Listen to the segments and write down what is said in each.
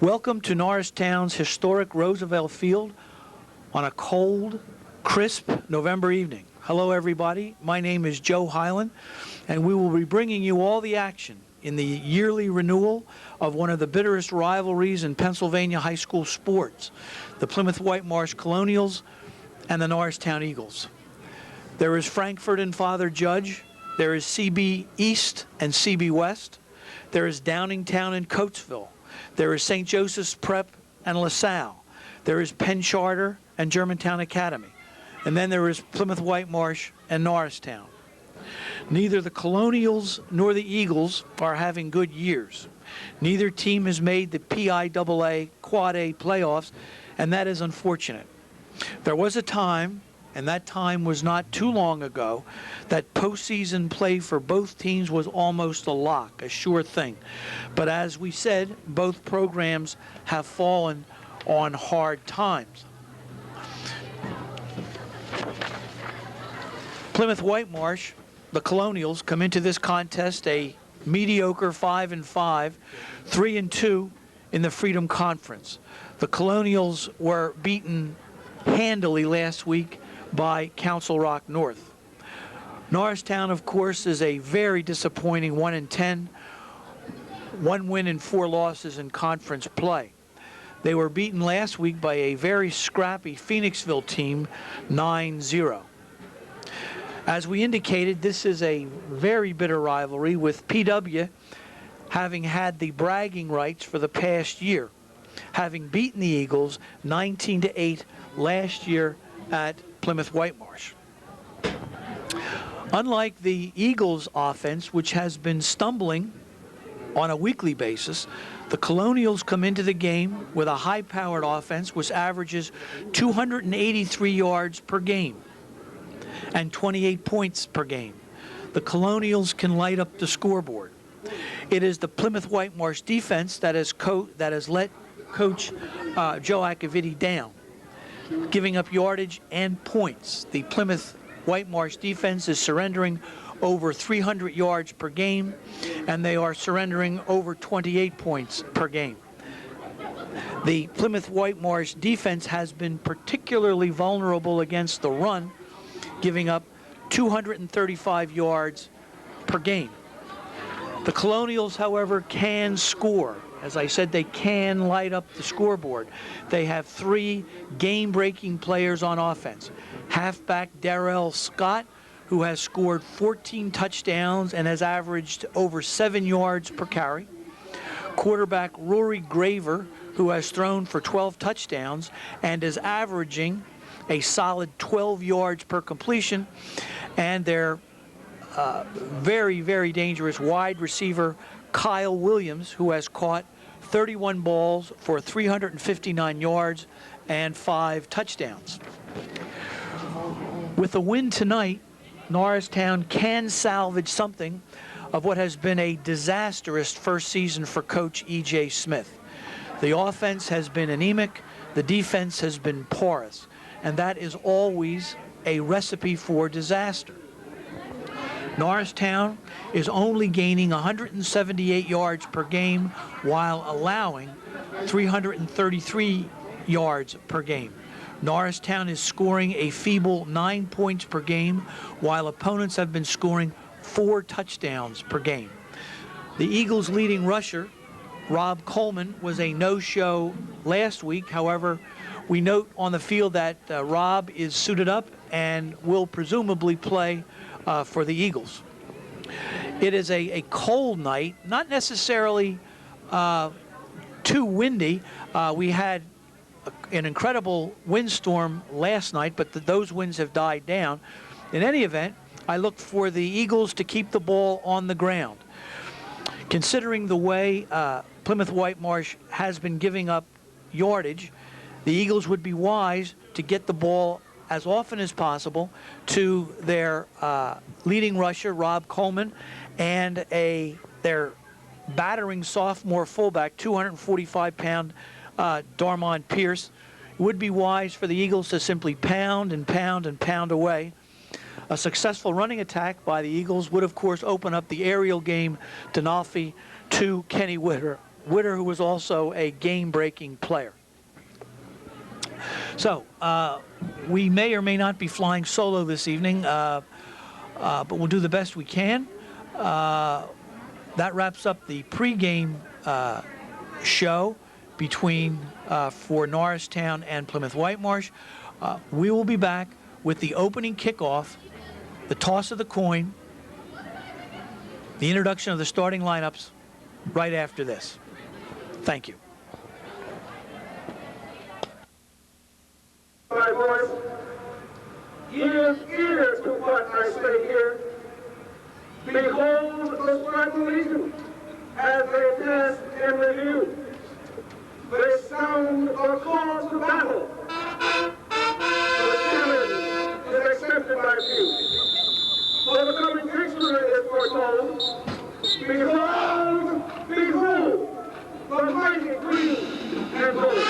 Welcome to Norristown's historic Roosevelt Field on a cold, crisp November evening. Hello everybody, my name is Joe Hyland, and we will be bringing you all the action in the yearly renewal of one of the bitterest rivalries in Pennsylvania high school sports, the Plymouth Whitemarsh Colonials and the Norristown Eagles. There is Frankfort and Father Judge, there is CB East and CB West, there is Downingtown and Coatesville, there is St. Joseph's Prep and LaSalle, there is Penn Charter and Germantown Academy, and then there is Plymouth Whitemarsh and Norristown. Neither the Colonials nor the Eagles are having good years. Neither team has made the PIAA Quad A playoffs, and that is unfortunate. There was a time, and that time was not too long ago, that postseason play for both teams was almost a lock, a sure thing. But as we said, both programs have fallen on hard times. Plymouth Whitemarsh, the Colonials, come into this contest a mediocre 5-5, 3-2 in the Freedom Conference. The Colonials were beaten handily last week by Council Rock North. Norristown, of course, is a very disappointing 1-10, 1 win and 4 losses in conference play. They were beaten last week by a very scrappy Phoenixville team, 9-0. As we indicated, this is a very bitter rivalry, with PW having had the bragging rights for the past year, having beaten the Eagles 19-8 last year at Plymouth Whitemarsh. Unlike the Eagles' offense, which has been stumbling on a weekly basis, the Colonials come into the game with a high-powered offense which averages 283 yards per game and 28 points per game. The Colonials can light up the scoreboard. It is the Plymouth Whitemarsh defense that has let Coach Joe Acaviti down, giving up yardage and points. The Plymouth Whitemarsh defense is surrendering over 300 yards per game, and they are surrendering over 28 points per game. The Plymouth Whitemarsh defense has been particularly vulnerable against the run, giving up 235 yards per game. The Colonials, however, can score. As I said, they can light up the scoreboard. They have 3 game-breaking players on offense. Halfback Darrell Scott, who has scored 14 touchdowns and has averaged over 7 yards per carry. Quarterback Rory Graver, who has thrown for 12 touchdowns and is averaging a solid 12 yards per completion. And their very, very dangerous wide receiver Kyle Williams, who has caught 31 balls for 359 yards and 5 touchdowns. With a win tonight, Norristown can salvage something of what has been a disastrous first season for Coach E.J. Smith. The offense has been anemic, the defense has been porous, and that is always a recipe for disaster. Norristown is only gaining 178 yards per game while allowing 333 yards per game. Norristown is scoring a feeble 9 points per game, while opponents have been scoring 4 touchdowns per game. The Eagles' leading rusher, Rob Coleman, was a no-show last week. However, we note on the field that Rob is suited up and will presumably play for the Eagles. It is a cold night, not necessarily too windy. We had an incredible windstorm last night, but those winds have died down. In any event, I look for the Eagles to keep the ball on the ground. Considering the way Plymouth Whitemarsh has been giving up yardage, the Eagles would be wise to get the ball as often as possible to their leading rusher, Rob Coleman, and their battering sophomore fullback, 245-pound Darmon Pierce. It would be wise for the Eagles to simply pound and pound and pound away. A successful running attack by the Eagles would, of course, open up the aerial game to Nolfi to Kenny Witter, who was also a game-breaking player. So we may or may not be flying solo this evening, but we'll do the best we can. That wraps up the pregame show between for Norristown and Plymouth Whitemarsh. We will be back with the opening kickoff, the toss of the coin, the introduction of the starting lineups right after this. Thank you. My voice, give ear to what I say here. Behold the striking legions as they pass in review. They sound a call to battle. The challenge is accepted by few. For the coming victory is foretold. Behold, behold, the mighty green and gold.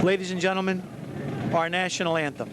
Ladies and gentlemen, our national anthem.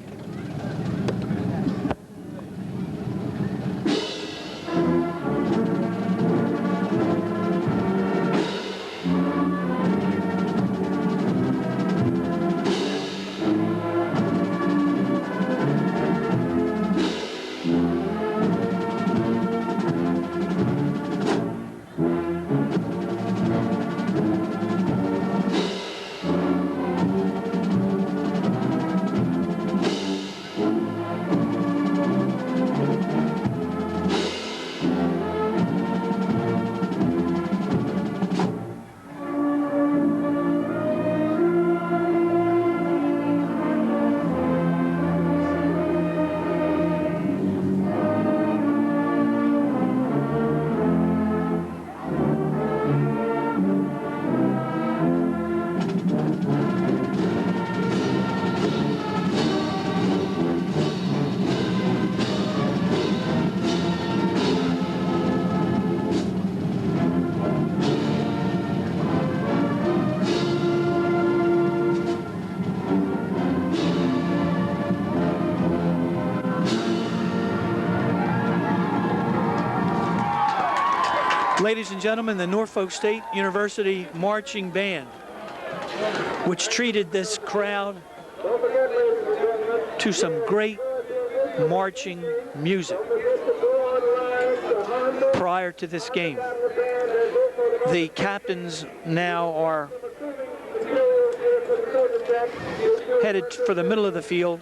Ladies and gentlemen, the Norfolk State University Marching Band, which treated this crowd to some great marching music prior to this game. The captains now are headed for the middle of the field